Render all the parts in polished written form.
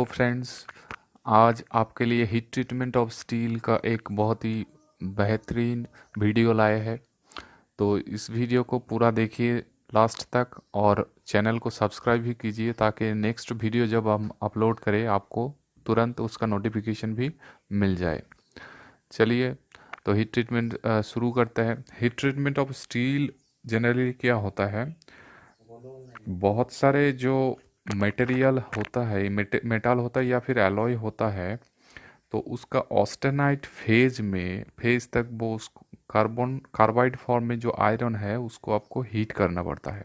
Friends, आज आपके लिए हीट ट्रीटमेंट ऑफ स्टील का एक बहुत ही बेहतरीन वीडियो लाए हैं। तो इस वीडियो को पूरा देखिए लास्ट तक और चैनल को सब्सक्राइब भी कीजिए ताकि नेक्स्ट वीडियो जब हम अपलोड करें आपको तुरंत उसका नोटिफिकेशन भी मिल जाए। चलिए तो हीट ट्रीटमेंट शुरू करते हैं। Heat treatment of steel generally क्या होता है, बहुत सारे जो मटेरियल होता है, मेटल होता है या फिर एलॉय होता है, तो उसका ऑस्टेनाइट फेज तक वो उस कार्बाइड फॉर्म में जो आयरन है उसको आपको हीट करना पड़ता है।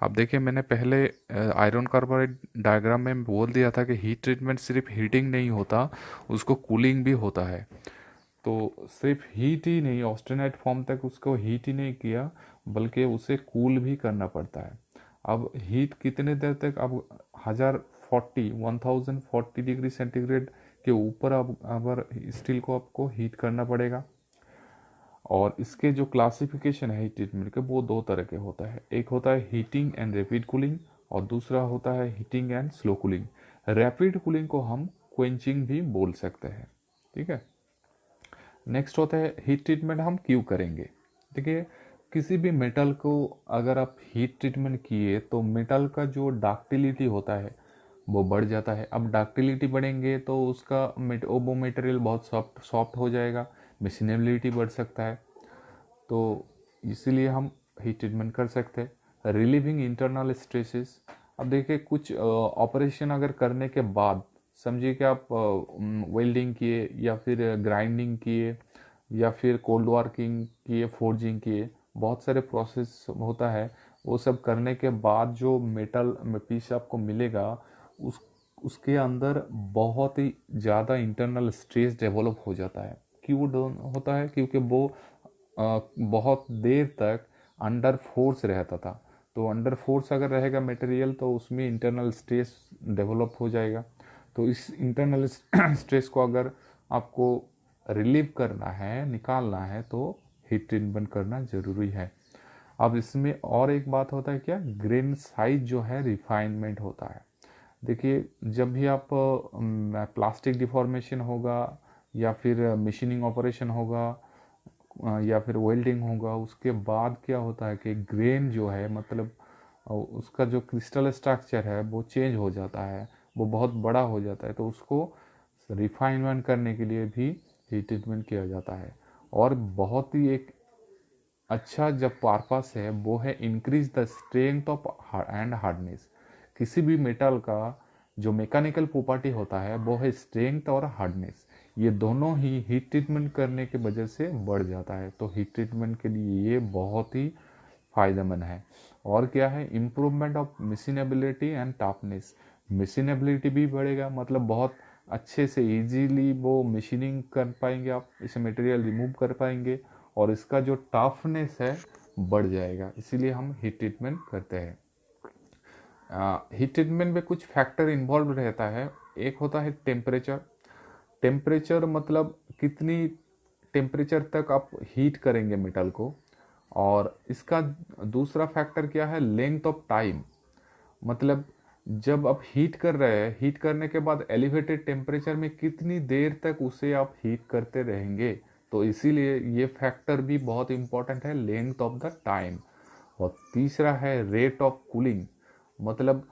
अब देखिए, मैंने पहले आयरन कार्बाइड डायग्राम में बोल दिया था कि हीट ट्रीटमेंट सिर्फ हीटिंग नहीं होता, उसको कूलिंग भी होता है। तो सिर्फ हीट ही नहीं, ऑस्टेनाइट फॉर्म तक उसको हीट ही नहीं किया बल्कि उसे कूल भी करना पड़ता है। अब हीट कितने देर तक, अब 1040 डिग्री सेंटीग्रेड के ऊपर अब अगर स्टील को आपको हीट करना पड़ेगा। और इसके जो क्लासिफिकेशन है हीट ट्रीटमेंट के, वो दो तरह के होता है। एक होता है हीटिंग एंड रैपिड कूलिंग और दूसरा होता है heating and slow cooling. Rapid cooling को हम क्वेंचिंग भी बोल सकते हैं। ठीक है। नेक्स्ट होता है हीट ट्रीटमेंट हम क्यों करेंगे। देखिए, किसी भी मेटल को अगर आप हीट ट्रीटमेंट किए तो मेटल का जो डक्टिलिटी होता है वो बढ़ जाता है। अब डक्टिलिटी बढ़ेंगे तो उसका वो मटेरियल बहुत सॉफ्ट हो जाएगा, मशीनेबिलिटी बढ़ सकता है। तो इसीलिए हम हीट ट्रीटमेंट कर सकते हैं। Relieving internal stresses. अब देखिए, कुछ ऑपरेशन अगर करने के बाद, समझिए कि आप वेल्डिंग किए या फिर ग्राइंडिंग किए या फिर कोल्ड वर्किंग किए, फोर्जिंग किए, बहुत सारे प्रोसेस होता है। वो सब करने के बाद जो मेटल पीस आपको मिलेगा, उसके अंदर बहुत ही ज़्यादा इंटरनल स्ट्रेस डेवलप हो जाता है। क्यों होता है? क्योंकि वो बहुत देर तक अंडर फोर्स रहता था। तो अंडर फोर्स अगर रहेगा मटेरियल तो उसमें इंटरनल स्ट्रेस डेवलप हो जाएगा। तो इस इंटरनल स्ट्रेस को अगर आपको रिलीव करना है, निकालना है, तो हीट ट्रीटमेंट करना ज़रूरी है। अब इसमें और एक बात होता है, क्या ग्रेन साइज जो है रिफाइनमेंट होता है। देखिए, जब भी आप प्लास्टिक डिफॉर्मेशन होगा या फिर मशीनिंग ऑपरेशन होगा या फिर वेल्डिंग होगा, उसके बाद क्या होता है कि ग्रेन जो है, मतलब उसका जो क्रिस्टल स्ट्रक्चर है वो चेंज हो जाता है, वो बहुत बड़ा हो जाता है। तो उसको रिफाइनमेंट करने के लिए भी हीट ट्रीटमेंट किया जाता है। और बहुत ही एक अच्छा जब पर्पस है वो है increase the strength of and hardness. किसी भी मेटल का जो मैकेनिकल प्रॉपर्टी होता है वो है स्ट्रेंथ और हार्डनेस। ये दोनों ही हीट ट्रीटमेंट करने की वजह से बढ़ जाता है। तो हीट ट्रीटमेंट के लिए ये बहुत ही फायदेमंद है। और क्या है, improvement of machinability and toughness. Machinability भी बढ़ेगा, मतलब बहुत अच्छे से इजीली वो मशीनिंग कर पाएंगे, आप इसे मटेरियल रिमूव कर पाएंगे और इसका जो टफनेस है बढ़ जाएगा। इसीलिए हम हीट ट्रीटमेंट करते हैं। हीट ट्रीटमेंट में कुछ फैक्टर इन्वॉल्व रहता है। एक होता है टेम्परेचर। टेम्परेचर मतलब कितनी टेम्परेचर तक आप हीट करेंगे मेटल को। और इसका दूसरा फैक्टर क्या है, लेंथ ऑफ टाइम। मतलब जब आप हीट कर रहे हैं, हीट करने के बाद एलिवेटेड टेम्परेचर में कितनी देर तक उसे आप हीट करते रहेंगे। तो इसीलिए ये फैक्टर भी बहुत इंपॉर्टेंट है, लेंथ ऑफ द टाइम। और तीसरा है रेट ऑफ कूलिंग, मतलब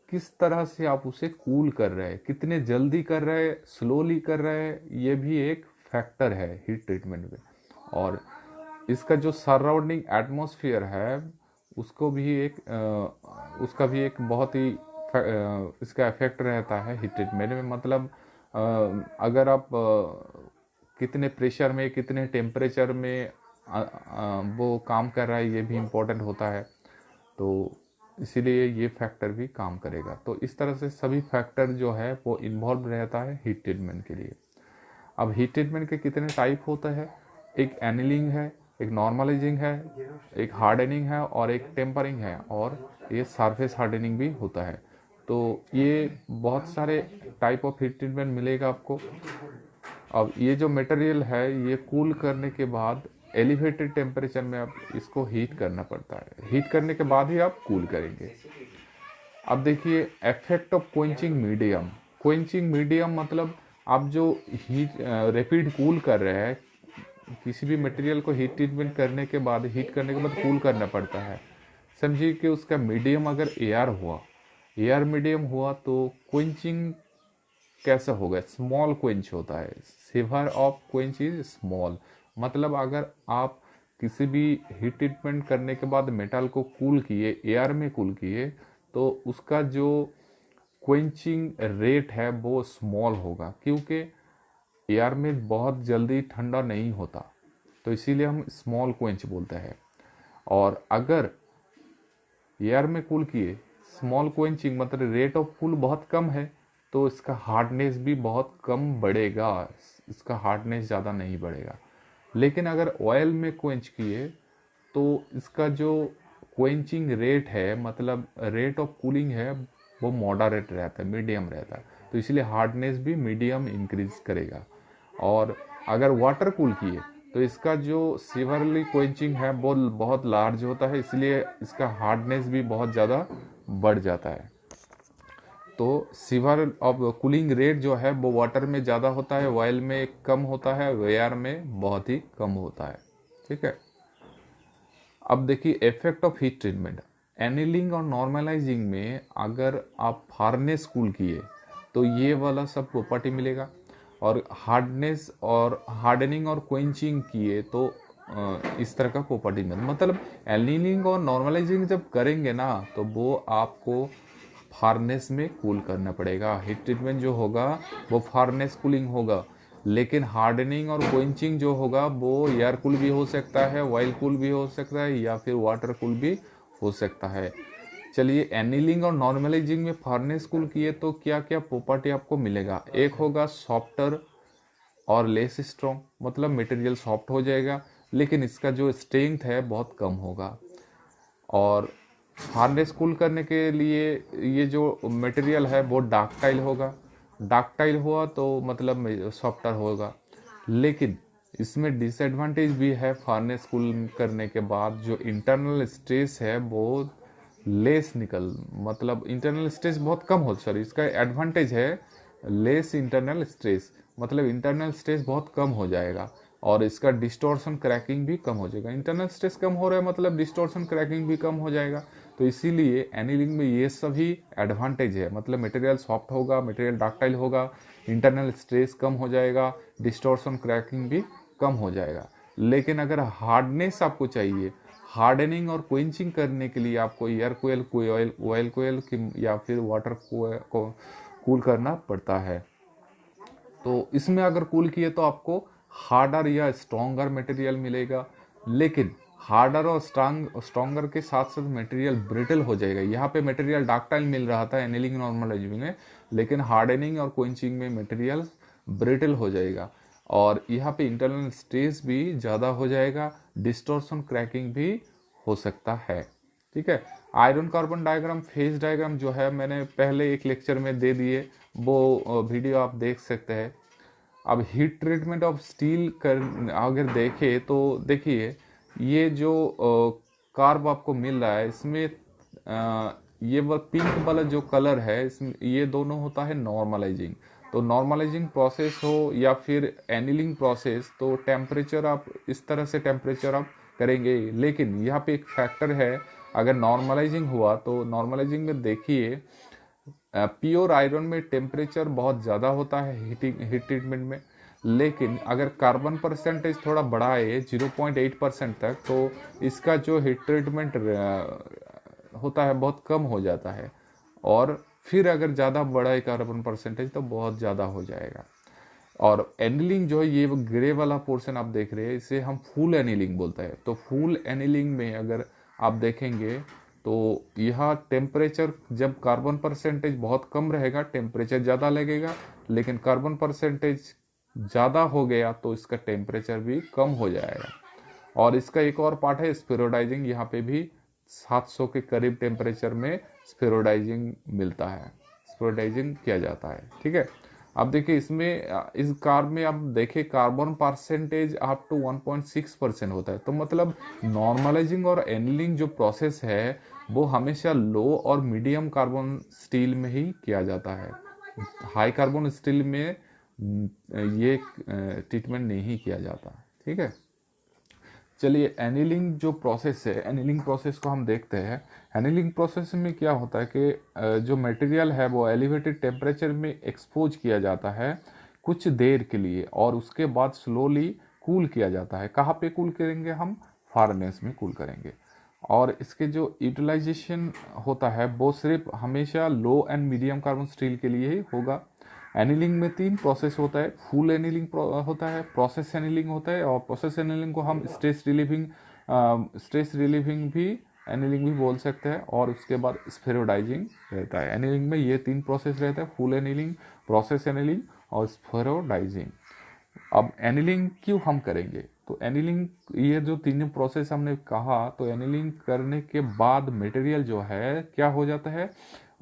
किस तरह से आप उसे कूल कर रहे हैं, कितने जल्दी कर रहे हैं, स्लोली कर रहे हैं, ये भी एक फैक्टर है हीट ट्रीटमेंट में। और इसका जो सराउंडिंग एटमॉस्फेयर है उसको भी एक उसका भी एक बहुत ही इसका इफेक्ट रहता है हीट ट्रीटमेंट में। मतलब अगर आप कितने प्रेशर में, कितने टेम्परेचर में वो काम कर रहा है, ये भी इम्पोर्टेंट होता है। तो इसीलिए ये फैक्टर भी काम करेगा। तो इस तरह से सभी फैक्टर जो है वो इन्वॉल्व रहता है हीट ट्रीटमेंट के लिए। अब हीट ट्रीटमेंट के कितने टाइप होते हैं, एक एनिलिंग है, एक नॉर्मलाइजिंग है, एक हार्डनिंग है और एक टेम्परिंग है, और ये सरफेस हार्डनिंग भी होता है। तो ये बहुत सारे टाइप ऑफ हीट ट्रीटमेंट मिलेगा आपको। अब ये जो मटेरियल है ये कूल करने के बाद एलिवेटेड टेम्परेचर में आप इसको हीट करना पड़ता है। हीट करने के बाद ही आप कूल करेंगे। अब देखिए, effect of quenching medium. Quenching medium मतलब आप जो हीट रैपिड कूल कर रहे हैं, किसी भी मटेरियल को हीट ट्रीटमेंट करने के बाद, हीट करने के बाद कूल करना पड़ता है। समझिए कि उसका मीडियम अगर एयर हुआ, एयर मीडियम हुआ तो क्वेंचिंग कैसा होगा, स्मॉल क्वेंच होता है। Sever of quench is small, मतलब अगर आप किसी भी हीट ट्रीटमेंट करने के बाद मेटल को कूल किए, एयर में कूल किए, तो उसका जो क्वेंचिंग रेट है वो स्मॉल होगा, क्योंकि एयर में बहुत जल्दी ठंडा नहीं होता, तो इसीलिए हम स्मॉल क्वेंच बोलते हैं। और अगर एयर में कूल किए, स्मॉल क्वेंचिंग मतलब रेट ऑफ कूल बहुत कम है, तो इसका हार्डनेस भी बहुत कम बढ़ेगा, इसका हार्डनेस ज़्यादा नहीं बढ़ेगा। लेकिन अगर ऑयल में क्वेंच किए तो इसका जो क्वेंचिंग रेट है, मतलब रेट ऑफ कूलिंग है, वो मॉडरेट रहता है, मीडियम रहता है, तो इसलिए हार्डनेस भी मीडियम इंक्रीज करेगा। और अगर वाटर कूल किए तो इसका जो सिवरली क्वेंचिंग है वो बहुत लार्ज होता है, इसलिए इसका हार्डनेस भी बहुत ज़्यादा बढ़ जाता है। तो सिवर ऑफ कूलिंग रेट जो है वो वाटर में ज़्यादा होता है, ऑयल में कम होता है, एयर में बहुत ही कम होता है। ठीक है। अब देखिए effect of heat treatment. Annealing और नॉर्मलाइजिंग में अगर आप हार्डनेस कूल किए तो ये वाला सब प्रॉपर्टी मिलेगा, और हार्डनेस और हार्डनिंग और क्वेंचिंग किए तो इस तरह का प्रॉपर्टी मिलेगा। मतलब एनीलिंग और नॉर्मलाइजिंग जब करेंगे ना तो वो आपको फार्नेस में कूल करना पड़ेगा। हीट ट्रीटमेंट जो होगा वो फार्नेस कूलिंग होगा, लेकिन हार्डनिंग और क्वेंचिंग जो होगा वो एयर कूल भी हो सकता है, ऑयल कूल भी हो सकता है, या फिर वाटर कूल भी हो सकता है। चलिए, एनीलिंग और नॉर्मलाइजिंग में फार्नेस कूल किए तो क्या क्या प्रॉपर्टी आपको मिलेगा। एक होगा सॉफ्टर और लेस स्ट्रॉन्ग, मतलब मटेरियल सॉफ्ट हो जाएगा लेकिन इसका जो स्ट्रेंथ है बहुत कम होगा। और हार्डनेस कूल करने के लिए ये जो मटेरियल है वो डक्टाइल होगा, डक्टाइल हुआ तो मतलब सॉफ्टर होगा। लेकिन इसमें डिसएडवांटेज भी है, फार्नेस कूल करने के बाद जो इंटरनल स्ट्रेस है वो लेस मतलब इंटरनल स्ट्रेस बहुत कम हो, सॉरी इसका एडवांटेज है लेस इंटरनल स्ट्रेस, मतलब इंटरनल स्ट्रेस बहुत कम हो जाएगा और इसका डिस्टॉर्शन क्रैकिंग भी कम हो जाएगा। इंटरनल स्ट्रेस कम हो रहा है मतलब डिस्टॉर्शन क्रैकिंग भी कम हो जाएगा। तो इसीलिए एनीलिंग में ये सभी एडवांटेज है, मतलब मटेरियल सॉफ्ट होगा, मटेरियल डक्टाइल होगा, इंटरनल स्ट्रेस कम हो जाएगा, डिस्टॉर्शन क्रैकिंग भी कम हो जाएगा। लेकिन अगर हार्डनेस आपको चाहिए, हार्डनिंग और क्वेंचिंग करने के लिए आपको एयर कोयल, ऑयल कोयल या फिर वाटर को कूल करना पड़ता है। तो इसमें अगर कूल किए तो आपको हार्डर या स्ट्रॉन्गर मटेरियल मिलेगा, लेकिन हार्डर और स्ट्रॉन्गर के साथ साथ मटेरियल ब्रिटल हो जाएगा। यहाँ पे मटेरियल डक्टाइल मिल रहा था एनीलिंग नॉर्मलाइजिंग में, लेकिन हार्डनिंग और क्वेंचिंग में मटेरियल ब्रिटल हो जाएगा और यहाँ पे इंटरनल स्ट्रेस भी ज़्यादा हो जाएगा, डिस्टॉर्शन क्रैकिंग भी हो सकता है। ठीक है। Iron carbon diagram, phase diagram जो है मैंने पहले एक लेक्चर में दे दिए, वो वीडियो आप देख सकते हैं। अब हीट ट्रीटमेंट ऑफ स्टील कर अगर देखें तो देखिए ये जो कार्ब आपको मिल रहा है इसमें ये पिंक वाला जो कलर है इसमें ये दोनों होता है नॉर्मलाइजिंग। तो नॉर्मलाइजिंग प्रोसेस हो या फिर एनीलिंग प्रोसेस, तो टेम्परेचर आप इस तरह से टेम्परेचर आप करेंगे। लेकिन यहाँ पे एक फैक्टर है, अगर नॉर्मलाइजिंग हुआ तो नॉर्मलाइजिंग में देखिए प्योर आयरन में टेम्परेचर बहुत ज़्यादा होता है हीट ट्रीटमेंट में, लेकिन अगर कार्बन परसेंटेज थोड़ा बढ़ाए 0.8% तक तो इसका जो हीट ट्रीटमेंट होता है बहुत कम हो जाता है। और फिर अगर ज़्यादा बढ़ाए कार्बन परसेंटेज तो बहुत ज़्यादा हो जाएगा। और एनीलिंग जो है ये ग्रे वाला पोर्शन आप देख रहे हैं इसे हम फुल एनीलिंग बोलते हैं। तो फुल एनीलिंग में अगर आप देखेंगे तो यह टेम्परेचर जब कार्बन परसेंटेज बहुत कम रहेगा टेम्परेचर ज़्यादा लगेगा, लेकिन कार्बन परसेंटेज ज़्यादा हो गया तो इसका टेम्परेचर भी कम हो जाएगा। और इसका एक और पार्ट है स्फेरोडाइजिंग, यहाँ पे भी 700 के करीब टेम्परेचर में स्फेरोडाइजिंग मिलता है, स्फेरोडाइजिंग किया जाता है। ठीक है। अब देखिए इसमें इस कार्ब में आप देखिए कार्बन परसेंटेज अप टू 1.6% होता है। तो मतलब नॉर्मलाइजिंग और एनीलिंग जो प्रोसेस है वो हमेशा लो और मीडियम कार्बन स्टील में ही किया जाता है। हाई कार्बन स्टील में ये ट्रीटमेंट नहीं किया जाता। ठीक है, चलिए एनीलिंग जो प्रोसेस है, एनीलिंग प्रोसेस को हम देखते हैं। एनीलिंग प्रोसेस में क्या होता है कि जो मटेरियल है वो एलिवेटेड टेम्परेचर में एक्सपोज किया जाता है कुछ देर के लिए, और उसके बाद स्लोली कूल किया जाता है। कहाँ पे कूल करेंगे हम? फार्नेस में कूल करेंगे। और इसके जो यूटिलाइजेशन होता है वो सिर्फ हमेशा लो एंड मीडियम कार्बन स्टील के लिए ही होगा। एनीलिंग में 3 प्रोसेस होता है। फुल एनीलिंग होता है, प्रोसेस एनीलिंग होता है, और प्रोसेस एनीलिंग को हम स्ट्रेस रिलीविंग भी एनीलिंग भी बोल सकते हैं। और उसके बाद स्फेरोडाइजिंग रहता है। एनीलिंग में ये 3 प्रोसेस रहता है, फुल एनीलिंग, प्रोसेस एनीलिंग और स्फेरोडाइजिंग। अब एनीलिंग क्यों हम करेंगे? तो एनीलिंग, ये जो तीनों प्रोसेस हमने कहा, तो एनीलिंग करने के बाद मटेरियल जो है क्या हो जाता है,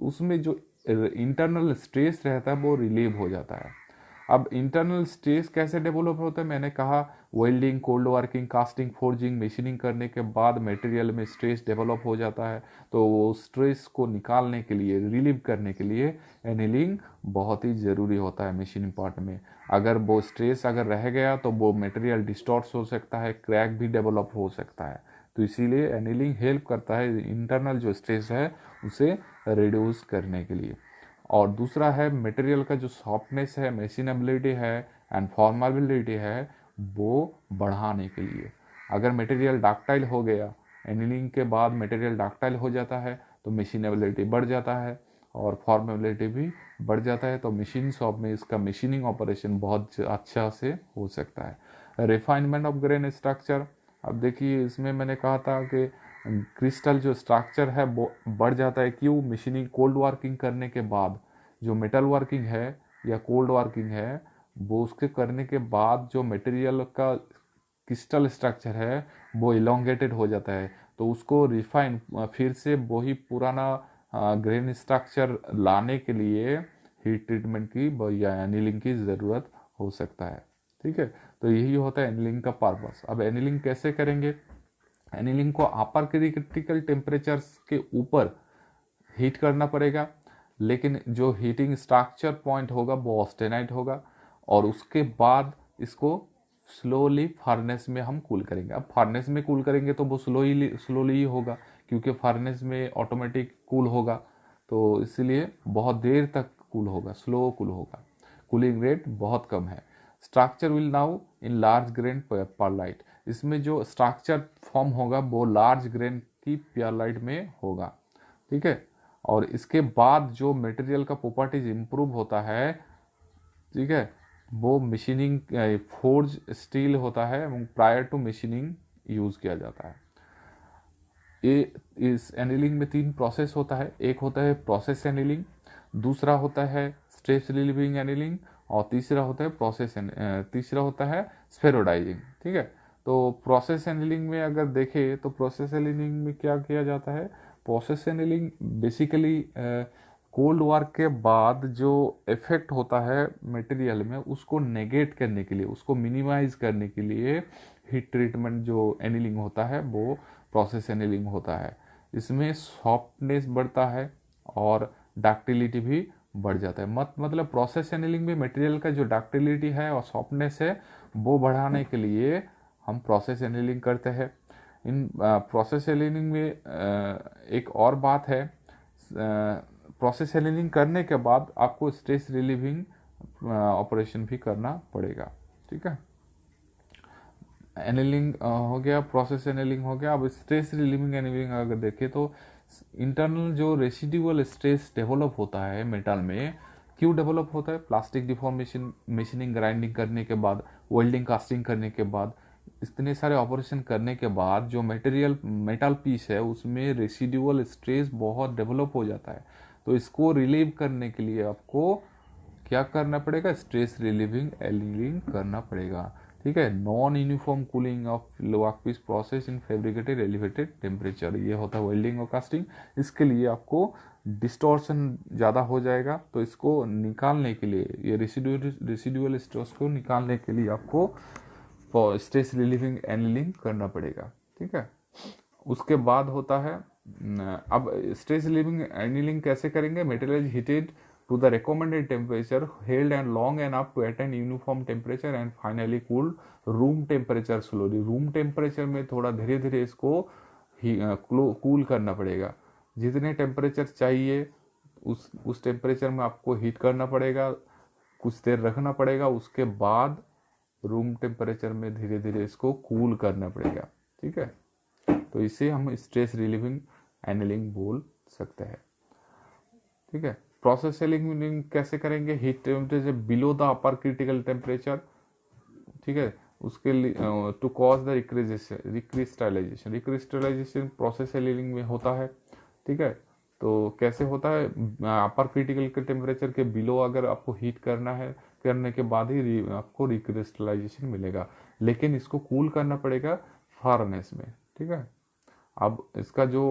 उसमें जो इंटरनल स्ट्रेस रहता है वो रिलीव हो जाता है। अब इंटरनल स्ट्रेस कैसे डेवलप होता है? मैंने कहा welding, cold working, casting, forging, machining करने के बाद मटेरियल में स्ट्रेस डेवलप हो जाता है। तो वो स्ट्रेस को निकालने के लिए, रिलीव करने के लिए एनीलिंग बहुत ही ज़रूरी होता है मशीनिंग पार्ट में। अगर वो स्ट्रेस अगर रह गया तो वो मटेरियल डिस्टॉर्ट हो सकता है, क्रैक भी डेवलप हो सकता है। तो इसीलिए एनीलिंग हेल्प करता है इंटरनल जो स्ट्रेस है उसे रिड्यूस करने के लिए। और दूसरा है मटेरियल का जो सॉफ्टनेस है, मेशिनेबिलिटी है एंड फॉर्मेबिलिटी है, वो बढ़ाने के लिए। अगर मटेरियल डक्टाइल हो गया, एनीलिंग के बाद मटेरियल डक्टाइल हो जाता है तो मेशिनेबिलिटी बढ़ जाता है और फॉर्मेबिलिटी भी बढ़ जाता है। तो मशीन शॉप में इसका मशीनिंग ऑपरेशन बहुत अच्छा से हो सकता है। रिफाइनमेंट ऑफ ग्रेन स्ट्रक्चर, अब देखिए इसमें मैंने कहा था कि क्रिस्टल जो स्ट्रक्चर है वो बढ़ जाता है। क्यों? मशीनिंग, कोल्ड वर्किंग करने के बाद जो मेटल वर्किंग है या कोल्ड वर्किंग है, वो उसके करने के बाद जो मटेरियल का क्रिस्टल स्ट्रक्चर है वो इलोंगेटेड हो जाता है। तो उसको रिफाइन, फिर से वही पुराना ग्रेन स्ट्रक्चर लाने के लिए हीट ट्रीटमेंट की या एनीलिंग की ज़रूरत हो सकता है। ठीक है, तो यही होता है एनीलिंग का पर्पस। अब एनीलिंग कैसे करेंगे? एनीलिंग को अपर क्रिटिकल टेम्परेचर्स के ऊपर हीट करना पड़ेगा, लेकिन जो हीटिंग स्ट्रक्चर पॉइंट होगा वो ऑस्टेनाइट होगा। और उसके बाद इसको स्लोली फार्नेस में हम कूल करेंगे। अब फार्नेस में कूल करेंगे तो वो स्लोली ही होगा, क्योंकि फार्नेस में ऑटोमेटिक कूल होगा। तो इसलिए बहुत देर तक कूल होगा, स्लो कूल होगा, कूलिंग रेट बहुत कम है। Structure will now in large grain pearlite, इसमें जो स्ट्रक्चर फॉर्म होगा वो लार्ज ग्रेन की परलाइट में होगा। ठीक है, और इसके बाद जो मटेरियल का प्रॉपर्टीज इंप्रूव होता है, ठीक है, वो मशीनिंग, फोर्ज स्टील होता है, प्रायर टू मशीनिंग यूज किया जाता है। ये इस एनीलिंग में 3 प्रोसेस होता है। एक होता है प्रोसेस एनीलिंग, दूसरा होता है स्ट्रेस रिलीविंग एनीलिंग, और तीसरा होता है स्फेरोडाइजिंग। ठीक है, तो प्रोसेस एनीलिंग में अगर देखें तो प्रोसेस एनीलिंग में क्या किया जाता है? Process annealing basically cold work के बाद जो इफेक्ट होता है मटेरियल में उसको नेगेट करने के लिए, उसको मिनिमाइज करने के लिए हीट ट्रीटमेंट जो एनीलिंग होता है वो प्रोसेस एनीलिंग होता है। इसमें सॉफ्टनेस बढ़ता है और डक्टिलिटी भी बढ़ जाता है। मतलब प्रोसेस एनीलिंग में मटेरियल का जो डक्टिलिटी है और सॉफ्टनेस है वो बढ़ाने के लिए हम प्रोसेस एनीलिंग करते हैं। इन प्रोसेस एनीलिंग में एक और बात है, प्रोसेस एनीलिंग करने के बाद आपको स्ट्रेस रिलीविंग ऑपरेशन भी करना पड़ेगा। ठीक है, एनीलिंग हो गया, प्रोसेस एनीलिंग हो गया। अब स्ट्रेस रिलीविंग एनीलिंग अगर देखें तो इंटरनल जो रेसिडुअल स्ट्रेस डेवलप होता है मेटल में, क्यों डेवलप होता है? प्लास्टिक डिफॉर्मेशन, मशीनिंग, ग्राइंडिंग करने के बाद, वेल्डिंग, कास्टिंग करने के बाद, इतने सारे ऑपरेशन करने के बाद जो मटेरियल मेटल पीस है उसमें रेसिडुअल स्ट्रेस बहुत डेवलप हो जाता है। तो इसको रिलीव करने के लिए आपको क्या करना पड़ेगा? स्ट्रेस रिलीविंग एनीलिंग करना पड़ेगा। ठीक है, non uniform cooling of workpiece process in fabricated elevated temperature, ये होता है वेल्डिंग और कास्टिंग। इसके लिए आपको डिस्टॉर्शन ज़्यादा हो जाएगा, तो इसको निकालने के लिए, ये रेसिडुअल स्ट्रेस को निकालने के लिए आपको स्ट्रेस रिलीविंग एनीलिंग करना पड़ेगा। ठीक है, उसके बाद होता है अब स्ट्रेस रिलीविंग एनीलिंग कैसे करेंगे? Material heated to the recommended temperature, held and long enough to attain uniform temperature and finally cooled room temperature slowly. room temperature में थोड़ा धीरे धीरे इसको कूल करना पड़ेगा। जितने टेम्परेचर चाहिए उस टेम्परेचर में आपको हीट करना पड़ेगा, कुछ देर रखना पड़ेगा, उसके बाद रूम टेम्परेचर में धीरे धीरे इसको कूल करना पड़ेगा। ठीक है, तो इसे हम स्ट्रेस रिलीविंग एनीलिंग बोल सकते हैं। ठीक है, प्रोसेस एनीलिंग कैसे करेंगे? Heat temperature below the upper critical temperature. ठीक है, उसके लिए to cause the recrystallization. Recrystallization process annealing में होता है। ठीक है, तो कैसे होता है? अपर क्रिटिकल के टेम्परेचर के बिलो अगर आपको हीट करना है, करने के बाद ही आपको रिक्रिस्टलाइजेशन मिलेगा, लेकिन इसको कूल करना पड़ेगा फर्नेस में। ठीक है, अब इसका जो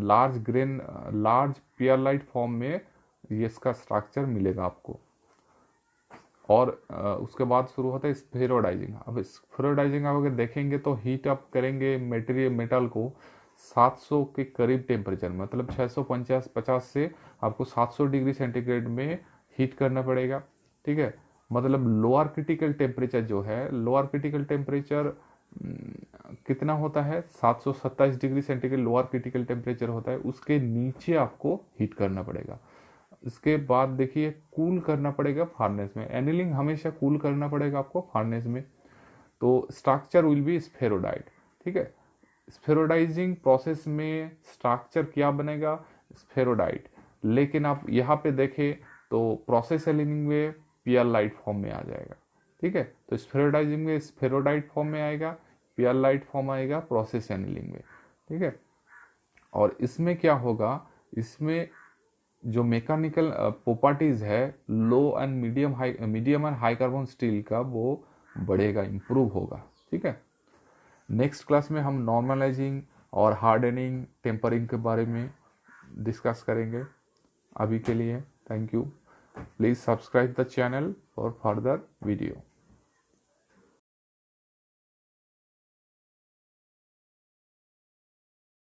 लार्ज पियरलाइट फॉर्म में ये इसका स्ट्रक्चर मिलेगा आपको। और उसके बाद शुरू होता है स्फेरोडाइजिंग। अब स्फेरोडाइजिंग आप अगर देखेंगे तो हीट अप करेंगे मेटल को 700 के करीब टेम्परेचर, मतलब 650 से आपको 700 डिग्री सेंटीग्रेड में हीट करना पड़ेगा। ठीक है, मतलब लोअर क्रिटिकल टेम्परेचर जो है, लोअर क्रिटिकल टेम्परेचर कितना होता है? 727 degree centigrade lower critical temperature होता है, उसके नीचे आपको हीट करना पड़ेगा। इसके बाद देखिए कूल करना पड़ेगा फार्नेस में। एनीलिंग हमेशा कूल करना पड़ेगा आपको फार्नेस में। तो स्ट्रक्चर विल बी स्फेरोडाइट। ठीक है, स्फेरोडाइजिंग प्रोसेस में स्ट्रक्चर क्या बनेगा? स्फेरोडाइट। लेकिन आप यहाँ पे देखें तो प्रोसेस एनीलिंग में पियरलाइट फॉर्म में आ जाएगा। ठीक है, तो स्फेरोडाइजिंग में स्फेरोडाइट फॉर्म में आएगा, पियरलाइट फॉर्म आएगा प्रोसेस एनीलिंग में। ठीक है, और इसमें क्या होगा? इसमें जो मैकेनिकल प्रॉपर्टीज है low and medium and high carbon steel का, वो बढ़ेगा, इंप्रूव होगा। ठीक है, नेक्स्ट क्लास में हम नॉर्मलाइजिंग और हार्डनिंग टेम्परिंग के बारे में डिस्कस करेंगे। अभी के लिए thank you. Please subscribe the channel for further video.